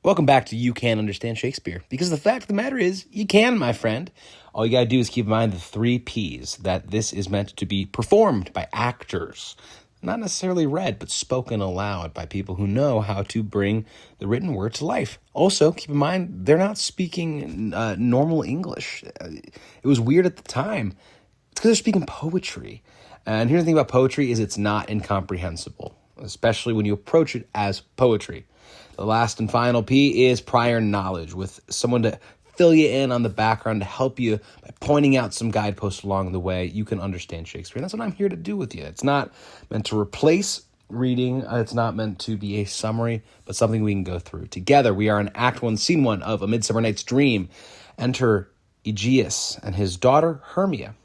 Welcome back to You Can Understand Shakespeare, because the fact of the matter is, you can, my friend. All you gotta do is keep in mind the 3 Ps, that this is meant to be performed by actors, not necessarily read, but spoken aloud by people who know how to bring the written word to life. Also, keep in mind, they're not speaking normal English. It was weird at the time. It's because they're speaking poetry. And here's the thing about poetry is it's not incomprehensible, especially when you approach it as poetry. The last and final P is prior knowledge, with someone to fill you in on the background, to help you by pointing out some guideposts along the way. You can understand Shakespeare. And that's what I'm here to do with you. It's not meant to replace reading. It's not meant to be a summary, but something we can go through together. We are in Act 1, Scene 1 of A Midsummer Night's Dream. Enter Aegeus and his daughter Hermia,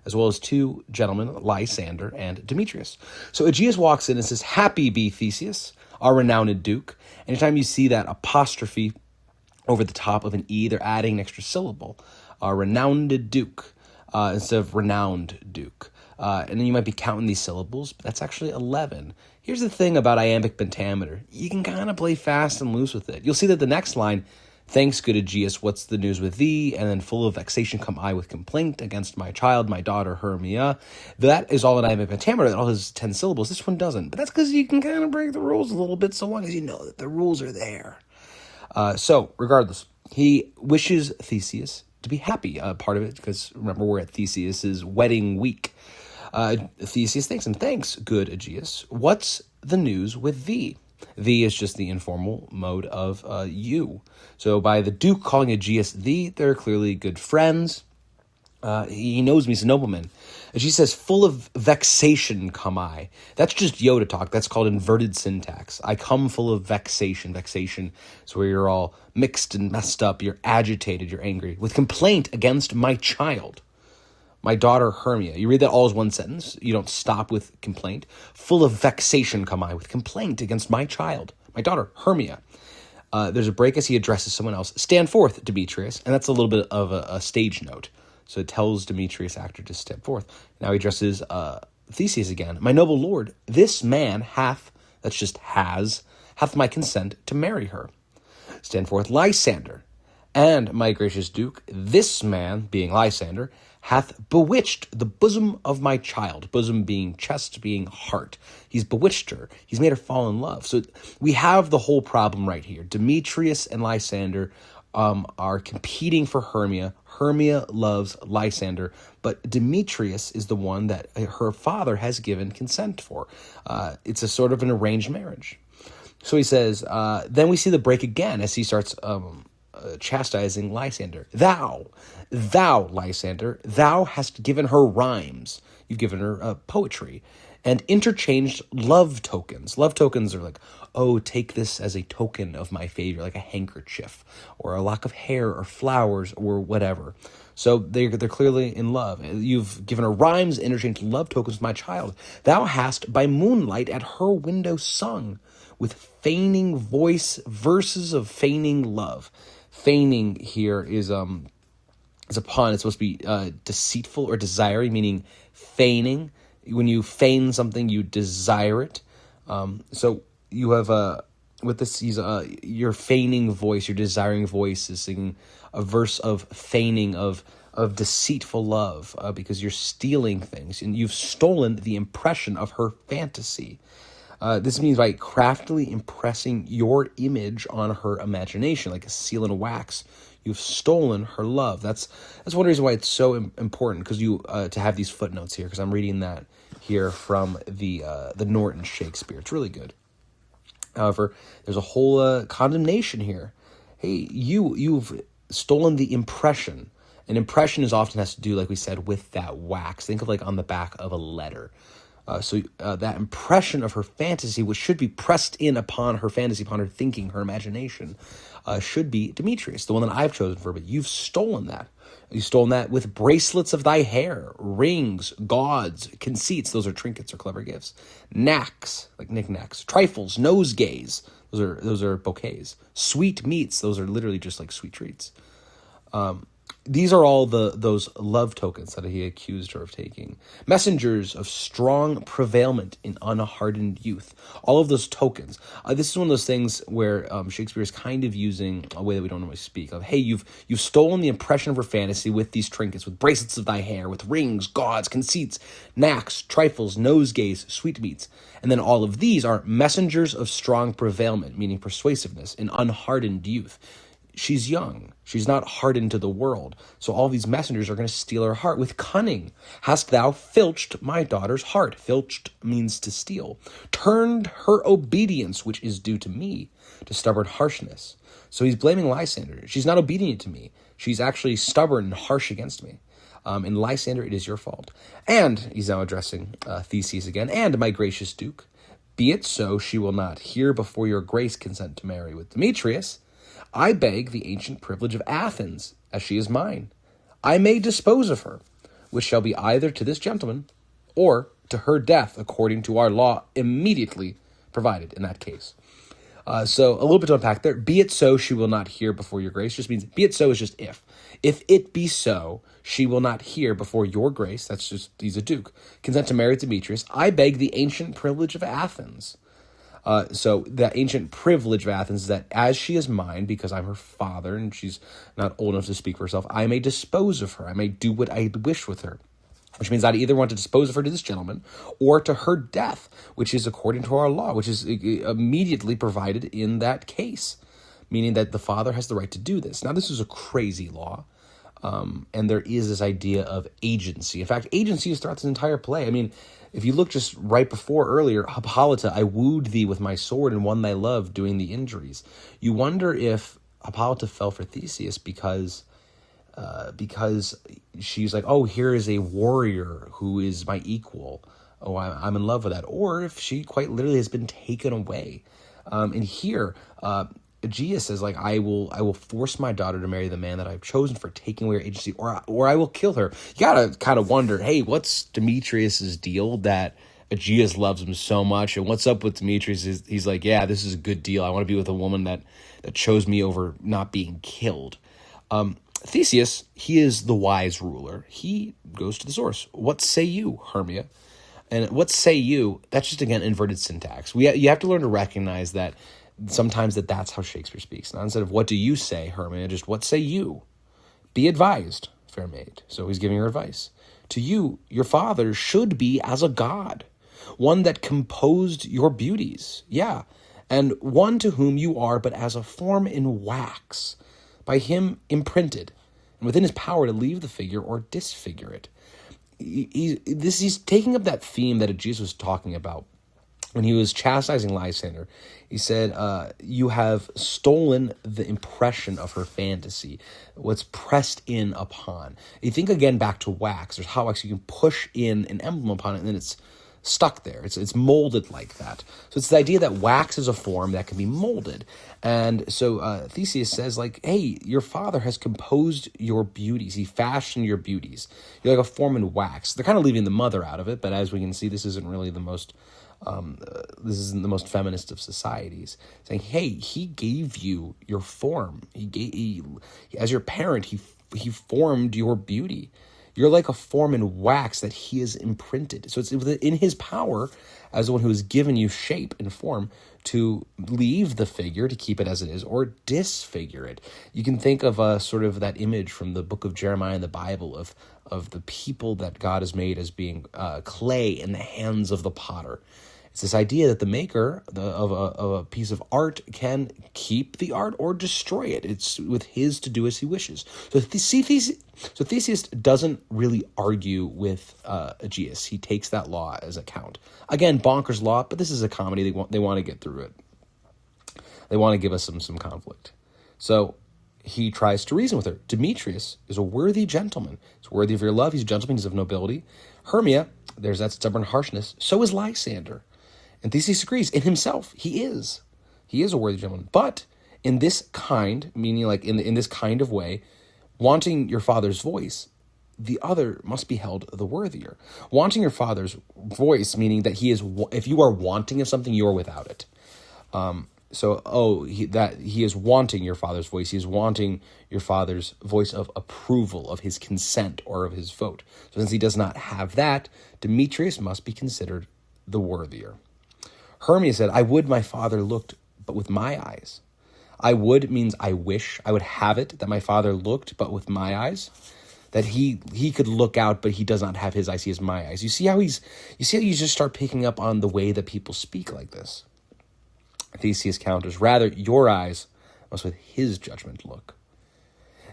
as well as 2 gentlemen, Lysander and Demetrius. So Aegeus walks in and says, "Happy be Theseus, our renowned duke." Anytime you see that apostrophe over the top of an E, they're adding an extra syllable. Our renowned duke instead of renowned duke. And then you might be counting these syllables, but that's actually 11. Here's the thing about iambic pentameter. You can kind of play fast and loose with it. You'll see that the next line, "Thanks, good Aegeus, what's the news with thee? And then full of vexation come I with complaint against my child, my daughter Hermia." That is all in iambic pentameter, that all has 10 syllables. This one doesn't. But that's because you can kind of break the rules a little bit so long as you know that the rules are there. So, regardless, he wishes Theseus to be happy. Part of it, because remember, we're at Theseus's wedding week. Theseus thanks him. "Thanks, good Aegeus. What's the news with thee?" Thee is just the informal mode of you. So by the Duke calling Aegeus thee, they're clearly good friends. He knows me, he's a nobleman. Aegeus says, "Full of vexation come I." That's just Yoda talk. That's called inverted syntax. I come full of vexation. Vexation is where you're all mixed and messed up. You're agitated. You're angry. "With complaint against my child, my daughter Hermia." You read that all as one sentence. You don't stop with complaint. "Full of vexation come I, with complaint against my child, my daughter Hermia." There's a break as he addresses someone else. "Stand forth, Demetrius." And that's a little bit of a stage note. So it tells Demetrius actor to step forth. Now he addresses Theseus again. "My noble lord, this man hath," that's just has, "hath my consent to marry her." "Stand forth, Lysander." "And, my gracious duke, this man," being Lysander, "hath bewitched the bosom of my child." Bosom being chest, being heart. He's bewitched her. He's made her fall in love. So we have the whole problem right here. Demetrius and Lysander are competing for Hermia. Hermia loves Lysander, but Demetrius is the one that her father has given consent for. It's a sort of an arranged marriage. So he says, then we see the break again as he starts chastising Lysander. Thou, Lysander, thou hast given her rhymes. You've given her poetry and interchanged love tokens. Love tokens are like, "Oh, take this as a token of my favor," like a handkerchief or a lock of hair or flowers or whatever. So they're clearly in love. "You've given her rhymes, interchanged love tokens with my child. Thou hast by moonlight at her window sung with feigning voice verses of feigning love." Feigning here is a pun. It's supposed to be deceitful or desiring, meaning feigning. When you feign something, you desire it. So you have with this, your feigning voice, your desiring voice is singing a verse of feigning, of deceitful love, because you're stealing things and you've stolen the impression of her fantasy. This means by craftily impressing your image on her imagination, like a seal in wax. You've stolen her love. That's one reason why it's so important, because you to have these footnotes here, because I'm reading that here from the Norton Shakespeare. It's really good. However, there's a whole condemnation here. Hey, you've stolen the impression. An impression is often has to do, like we said, with that wax. Think of like on the back of a letter. So that impression of her fantasy, which should be pressed in upon her fantasy, upon her thinking, her imagination, should be Demetrius, the one that I've chosen for her. But you've stolen that. You've stolen that with bracelets of thy hair, rings, gauds, conceits. Those are trinkets or clever gifts. Knacks, like knickknacks. Trifles, nosegays. Those are bouquets. Sweet meats. Those are literally just like sweet treats. These are all those love tokens that he accused her of taking. Messengers of strong prevailment in unhardened youth. All of those tokens. This is one of those things where Shakespeare is kind of using a way that we don't normally speak of. Hey, you've stolen the impression of her fantasy with these trinkets, with bracelets of thy hair, with rings, gauds, conceits, knacks, trifles, nosegays, sweetmeats. And then all of these are messengers of strong prevailment, meaning persuasiveness, in unhardened youth. She's young. She's not hardened to the world. So all these messengers are going to steal her heart with cunning. Hast thou filched my daughter's heart? Filched means to steal. Turned her obedience, which is due to me, to stubborn harshness. So he's blaming Lysander. She's not obedient to me. She's actually stubborn and harsh against me. And Lysander, it is your fault. And he's now addressing Theseus again. And my gracious Duke, be it so she will not here before your grace consent to marry with Demetrius. I beg the ancient privilege of Athens, as she is mine. I may dispose of her, which shall be either to this gentleman or to her death, according to our law immediately provided in that case. So a little bit to unpack there. Be it so, she will not hear before your grace. Just means, be it so is just if. If it be so, she will not hear before your grace. That's just, he's a duke. Consent to marry Demetrius. I beg the ancient privilege of Athens. So the ancient privilege of Athens is that as she is mine, because I'm her father and she's not old enough to speak for herself, I may dispose of her. I may do what I wish with her, which means I'd either want to dispose of her to this gentleman or to her death, which is according to our law, which is immediately provided in that case, meaning that the father has the right to do this. Now, this is a crazy law. And there is this idea of agency. In fact, agency is throughout this entire play. I mean, if you look just right before earlier, Hippolyta, I wooed thee with my sword and won thy love, doing the injuries. You wonder if Hippolyta fell for Theseus because she's like, oh, here is a warrior who is my equal. Oh, I'm in love with that. Or if she quite literally has been taken away. And here, Aegeus says, like, I will force my daughter to marry the man that I've chosen for taking away her agency, or I will kill her. You gotta kind of wonder, hey, what's Demetrius's deal that Aegeus loves him so much? And what's up with Demetrius? He's like, yeah, this is a good deal. I want to be with a woman that chose me over not being killed. Theseus, he is the wise ruler. He goes to the source. What say you, Hermia? And what say you? That's just, again, inverted syntax. You have to learn to recognize that sometimes that's how Shakespeare speaks. Not instead of what do you say, Hermia, just what say you? Be advised, fair maid. So he's giving her advice. To you, your father should be as a god, one that composed your beauties. Yeah, and one to whom you are but as a form in wax, by him imprinted, and within his power to leave the figure or disfigure it. He's taking up that theme that Aegeus was talking about when he was chastising Lysander. He said, you have stolen the impression of her fantasy, what's pressed in upon. You think again back to wax. There's hot wax. You can push in an emblem upon it, and then it's stuck there. It's molded like that. So it's the idea that wax is a form that can be molded. And so Theseus says, like, hey, your father has composed your beauties. He fashioned your beauties. You're like a form in wax. They're kind of leaving the mother out of it, but as we can see, this isn't really the most feminist of societies, saying, hey, he gave you your form. He as your parent, he formed your beauty. You're like a form in wax that he has imprinted. So it's in his power as the one who has given you shape and form to leave the figure, to keep it as it is, or disfigure it. You can think of sort of that image from the book of Jeremiah in the Bible of the people that God has made as being clay in the hands of the potter. It's this idea that the maker of a piece of art can keep the art or destroy it. It's with his to do as he wishes. So Theseus doesn't really argue with Aegeus. He takes that law as account. Again, bonkers law, but this is a comedy. They want to get through it. They want to give us some conflict. So he tries to reason with her. Demetrius is a worthy gentleman. He's worthy of your love. He's a gentleman. He's of nobility. Hermia, there's that stubborn harshness. So is Lysander. And Theseus agrees in himself. He is a worthy gentleman. But in this kind, meaning like in this kind of way, wanting your father's voice, the other must be held the worthier. Wanting your father's voice, meaning that he is, if you are wanting of something, you are without it. he is wanting your father's voice. He is wanting your father's voice of approval, of his consent, or of his vote. So since he does not have that, Demetrius must be considered the worthier. Hermia said, I would my father looked, but with my eyes. I would means I wish. I would have it that my father looked, but with my eyes. That he could look out, but he does not have his eyes. He has my eyes. You see how you just start picking up on the way that people speak like this. Theseus counters, rather, your eyes must with his judgment look.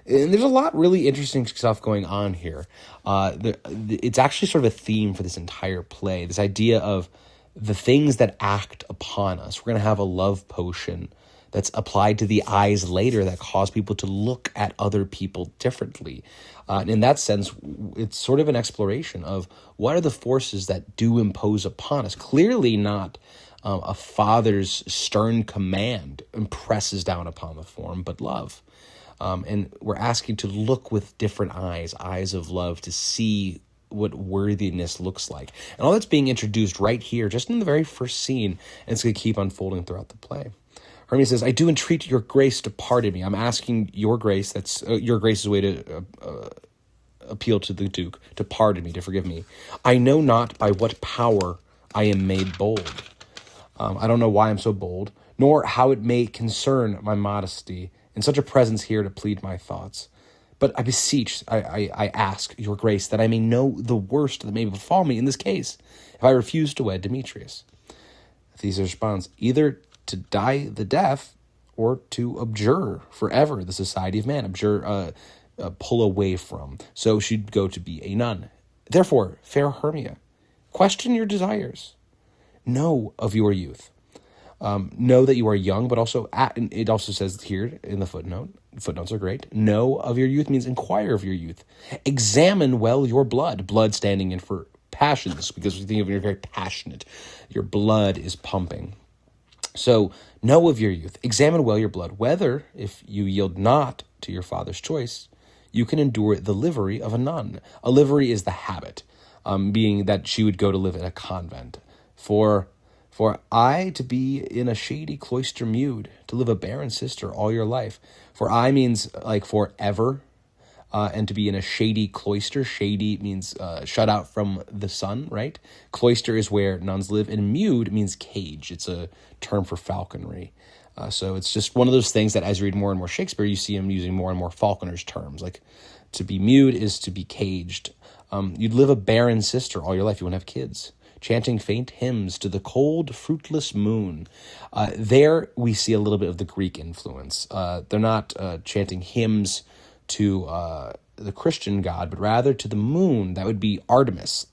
And there's a lot really interesting stuff going on here. It's actually sort of a theme for this entire play, this idea of the things that act upon us. We're going to have a love potion that's applied to the eyes later that cause people to look at other people differently. In that sense, it's sort of an exploration of what are the forces that do impose upon us. Clearly not a father's stern command impresses down upon the form, but love. And we're asking to look with different eyes of love, to see what worthiness looks like. And all that's being introduced right here, just in the very first scene, and it's going to keep unfolding throughout the play. Hermia says, I do entreat your grace to pardon me. I'm asking your grace, that's your grace's way to appeal to the Duke, to pardon me, to forgive me. I know not by what power I am made bold. I don't know why I'm so bold, nor how it may concern my modesty in such a presence here to plead my thoughts. But I beseech, I ask your grace that I may know the worst that may befall me in this case, if I refuse to wed Demetrius. Theseus responds, either to die the death or to abjure forever the society of man, abjure, pull away from. So she'd go to be a nun. Therefore, fair Hermia, question your desires. Know of your youth. Know that you are young, but also, it also says here in the footnotes are great. Know of your youth means inquire of your youth. Examine well your blood standing in for passions, because we think of you're very passionate. Your blood is pumping. So know of your youth. Examine well your blood, whether, if you yield not to your father's choice, you can endure the livery of a nun. A livery is the habit, being that she would go to live in a convent. For I to be in a shady cloister mewed, to live a barren sister all your life. For I means like forever, and to be in a shady cloister. Shady means shut out from the sun, right? Cloister is where nuns live, and mewed means cage. It's a term for falconry. So it's just one of those things that as you read more and more Shakespeare, you see him using more and more falconers terms. Like to be mewed is to be caged. You'd live a barren sister all your life. You wouldn't have kids. Chanting faint hymns to the cold, fruitless moon. There we see a little bit of the Greek influence. They're not chanting hymns to the Christian god, but rather to the moon. That would be Artemis.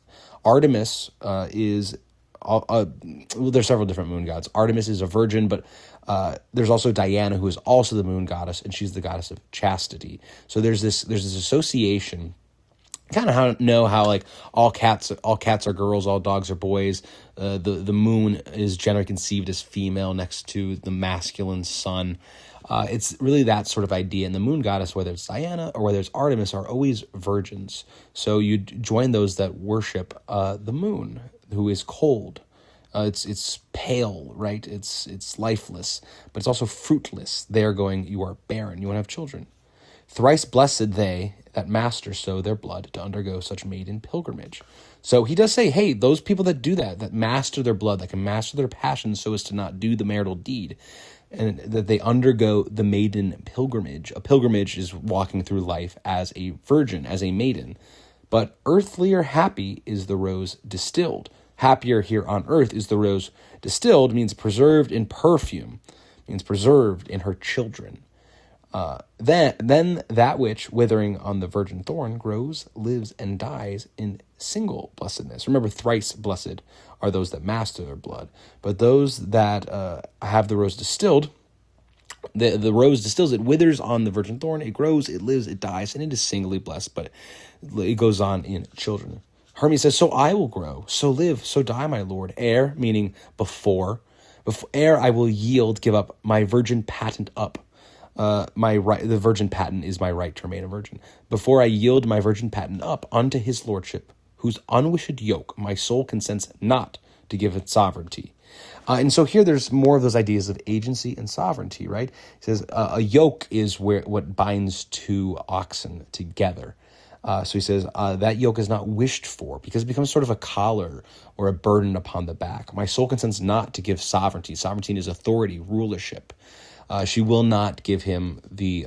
Artemis is, there's several different moon gods. Artemis is a virgin, but there's also Diana, who is also the moon goddess, and she's the goddess of chastity. So there's this association. Kind of know how like all cats are girls, all dogs are boys. The moon is generally conceived as female next to the masculine sun. It's really that sort of idea. And the moon goddess, whether it's Diana or whether it's Artemis, are always virgins. So you join those that worship the moon, who is cold. It's pale, right? It's lifeless, but it's also fruitless. They are going, you are barren, you won't have children. Thrice blessed they that master so their blood to undergo such maiden pilgrimage. So he does say, hey, those people that do that master their blood, that can master their passions so as to not do the marital deed, and that they undergo the maiden pilgrimage. A pilgrimage is walking through life as a virgin, as a maiden. But earthlier happy is the rose distilled. Happier here on earth is the rose distilled, means preserved in perfume, means preserved in her children. Then that which, withering on the virgin thorn, grows, lives, and dies in single blessedness. Remember, thrice blessed are those that master their blood. But those that have the rose distilled, the rose distills, it withers on the virgin thorn, it grows, it lives, it dies, and it is singly blessed, but it goes on in children. Hermia says, so I will grow, so live, so die, my lord, ere, meaning before ere I will yield, give up my virgin patent up. My right, the virgin patent is my right to remain a virgin. Before I yield my virgin patent up unto his lordship, whose unwished yoke my soul consents not to give it sovereignty. And so here there's more of those ideas of agency and sovereignty, right? He says a yoke is what binds two oxen together. So he says that yoke is not wished for because it becomes sort of a collar or a burden upon the back. My soul consents not to give sovereignty. Sovereignty is authority, rulership. She will not give him the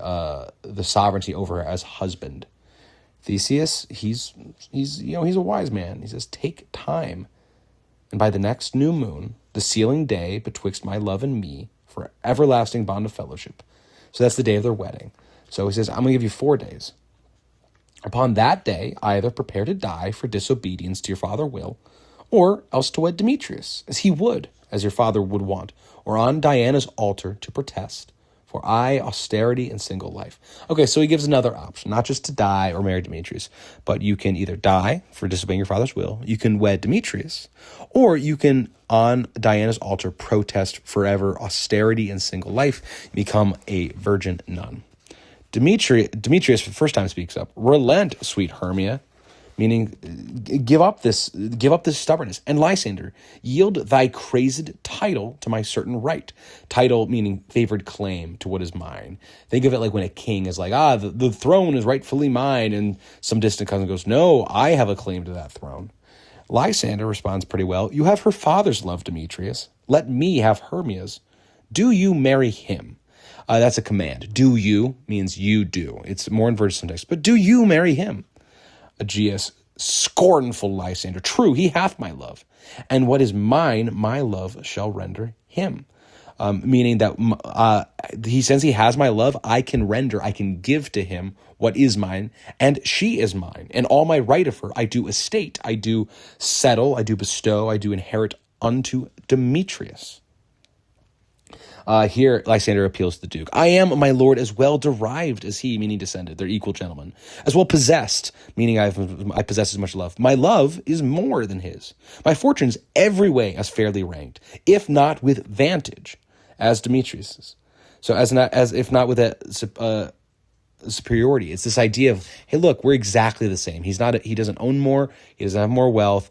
sovereignty over her as husband. Theseus, he's a wise man. He says, take time, and by the next new moon, the sealing day betwixt my love and me, for everlasting bond of fellowship. So that's the day of their wedding. So he says, I'm going to give you 4 days. Upon that day, either prepare to die for disobedience to your father will, or else to wed Demetrius, as he would, as your father would want, or on Diana's altar to protest. For I, austerity and single life. Okay, so he gives another option, not just to die or marry Demetrius, but you can either die for disobeying your father's will, you can wed Demetrius, or you can, on Diana's altar, protest forever austerity and single life, become a virgin nun. Demetrius for the first time speaks up. Relent, sweet Hermia, meaning give up this stubbornness. And Lysander, yield thy crazed title to my certain right. Title meaning favored claim to what is mine. Think of it like when a king is like, the throne is rightfully mine, and some distant cousin goes, no, I have a claim to that throne. Lysander responds pretty well. You have her father's love, Demetrius. Let me have Hermia's. Do you marry him? That's a command. Do you means you do. It's more inverted syntax. But do you marry him? Aegeus, scornful Lysander. True, he hath my love. And what is mine, my love shall render him. Meaning that since he has my love, I can give to him what is mine, and she is mine. And all my right of her, I do estate, I do settle, I do bestow, I do inherit unto Demetrius. Here, Lysander appeals to the Duke. I am, my lord, as well derived as he, meaning descended. They're equal gentlemen. As well possessed, meaning I possess as much love. My love is more than his. My fortunes every way as fairly ranked, if not with vantage, as Demetrius's. So if not with a superiority. It's this idea of, hey, look, we're exactly the same. He doesn't own more. He doesn't have more wealth.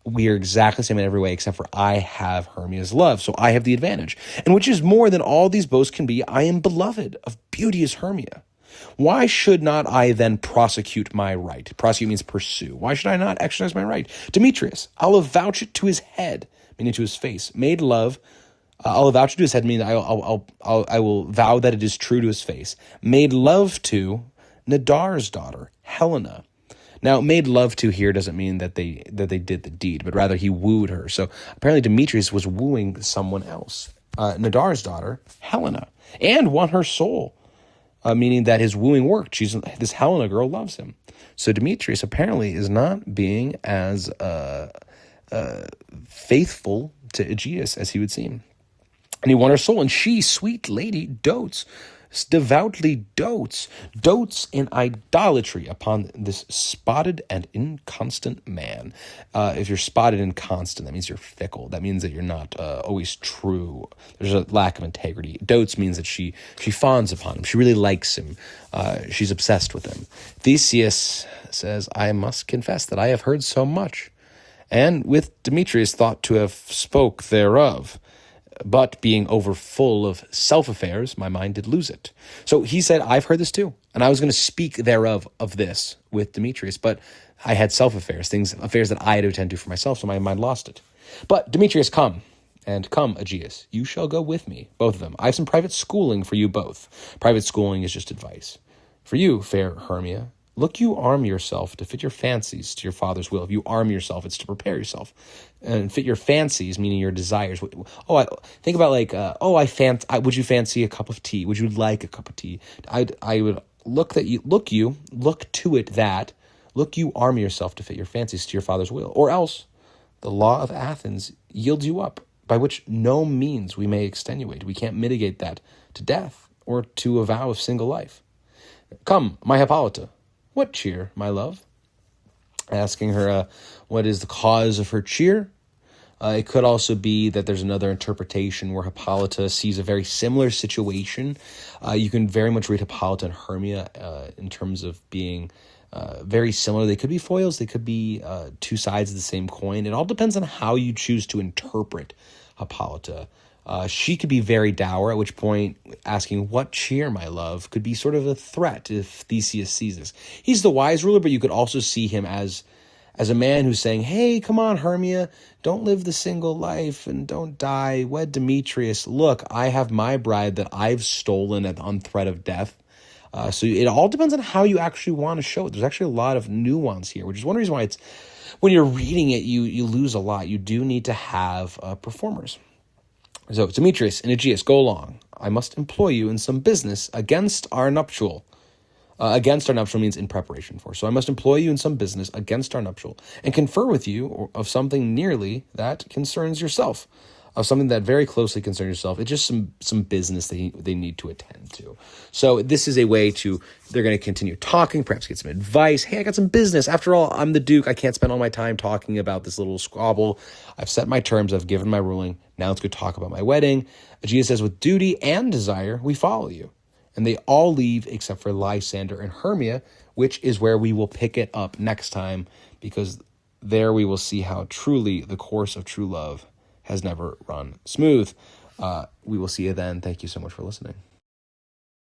We are exactly the same in every way, except for I have Hermia's love, so I have the advantage. And which is more than all these boasts can be, I am beloved of beauteous Hermia. Why should not I then prosecute my right? Prosecute means pursue. Why should I not exercise my right? Demetrius, I'll avouch it to his head, meaning to his face. Made love, I'll avouch it to his head, meaning I will vow that it is true to his face. Made love to Nadar's daughter, Helena. Now, made love to here doesn't mean that they did the deed, but rather he wooed her. So apparently Demetrius was wooing someone else, Nadar's daughter, Helena, and won her soul, meaning that his wooing worked. This Helena girl loves him. So Demetrius apparently is not being as faithful to Aegeus as he would seem. And he won her soul, and she, sweet lady, devoutly dotes in idolatry upon this spotted and inconstant man. If you're spotted and constant, that means you're fickle. That means that you're not always true. There's a lack of integrity. Dotes means that she fawns upon him. She really likes him. She's obsessed with him. Theseus says, I must confess that I have heard so much, and with Demetrius thought to have spoke thereof. But being over full of self-affairs, my mind did lose it. So he said, I've heard this too. And I was going to speak thereof of this with Demetrius, but I had self-affairs, affairs that I had to attend to for myself, so my mind lost it. But Demetrius, come, Aegeus, you shall go with me, both of them. I have some private schooling for you both. Private schooling is just advice. For you, fair Hermia, look you arm yourself to fit your fancies to your father's will. If you arm yourself, it's to prepare yourself. And fit your fancies, meaning your desires. Think about would you fancy a cup of tea? Would you like a cup of tea? I would look to it that you arm yourself to fit your fancies to your father's will. Or else the law of Athens yields you up, by which no means we may extenuate. We can't mitigate that to death or to a vow of single life. Come, my Hippolyta. What cheer, my love? Asking her what is the cause of her cheer. It could also be that there's another interpretation where Hippolyta sees a very similar situation. You can very much read Hippolyta and Hermia in terms of being very similar. They could be foils. They could be two sides of the same coin. It all depends on how you choose to interpret Hippolyta. She could be very dour, at which point asking, "What cheer, my love?" could be sort of a threat if Theseus sees this. He's the wise ruler, but you could also see him as a man who's saying, "Hey, come on, Hermia, don't live the single life and don't die. Wed Demetrius. Look, I have my bride that I've stolen on threat of death." So it all depends on how you actually want to show it. There's actually a lot of nuance here, which is one reason why when you're reading it, you lose a lot. You do need to have performers. So Demetrius and Aegeus, go along. I must employ you in some business against our nuptial. Against our nuptial means in preparation for. So I must employ you in some business against our nuptial and confer with you of something nearly that concerns yourself, of something that very closely concerns yourself. It's just some business they need to attend to. So this is a way they're going to continue talking, perhaps get some advice. Hey, I got some business. After all, I'm the Duke. I can't spend all my time talking about this little squabble. I've set my terms. I've given my ruling. Now let's go talk about my wedding. Aegeus says, with duty and desire, we follow you. And they all leave except for Lysander and Hermia, which is where we will pick it up next time, because there we will see how truly the course of true love has never run smooth. We will see you then. Thank you so much for listening.